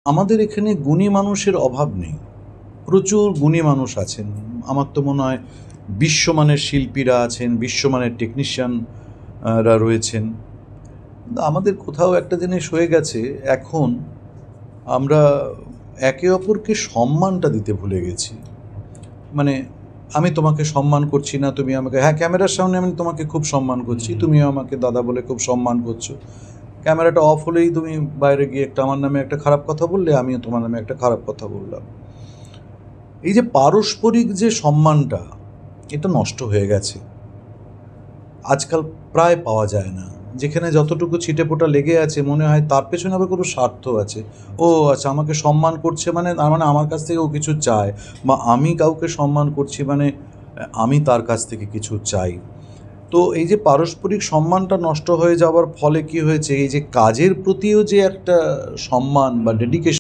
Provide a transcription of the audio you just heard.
আমাদের এখানে গুণী মানুষের অভাব নেই, প্রচুর গুণী মানুষ আছেন। আমার তো মনে হয় বিশ্বমানের শিল্পীরা আছেন, বিশ্বমানের টেকনিশিয়ানরা রয়েছেন। আমাদের কোথাও একটা জিনিস হয়ে গেছে, এখন আমরা একে অপরকে সম্মানটা দিতে ভুলে গেছি। মানে আমি তোমাকে সম্মান করছি না, তুমি আমাকে, হ্যাঁ ক্যামেরার সামনে আমি তোমাকে খুব সম্মান করছি, তুমিও আমাকে দাদা বলে খুব সম্মান করছো। ক্যামেরাটা অফ হলেই তুমি বাইরে গিয়ে একটা আমার নামে একটা খারাপ কথা বললে, আমিও তোমার নামে একটা খারাপ কথা বললাম। এই যে পারস্পরিক যে সম্মানটা, এটা নষ্ট হয়ে গেছে, আজকাল প্রায় পাওয়া যায় না। যেখানে যতটুকু ছিটেফোঁটা লেগে আছে মনে হয় তার পেছনে আবার কোনো স্বার্থ আছে। ও আচ্ছা, আমাকে সম্মান করছে মানে তার মানে আমার কাছ থেকে ও কিছু চায়, বা আমি কাউকে সম্মান করছি মানে আমি তার কাছ থেকে কিছু চাই। তো এই যে পারস্পরিক সম্মানটা নষ্ট হয়ে যাওয়ার ফলে কি হয়েছে, এই যে কাজের প্রতিও যে একটা সম্মান বা ডেডিকেশন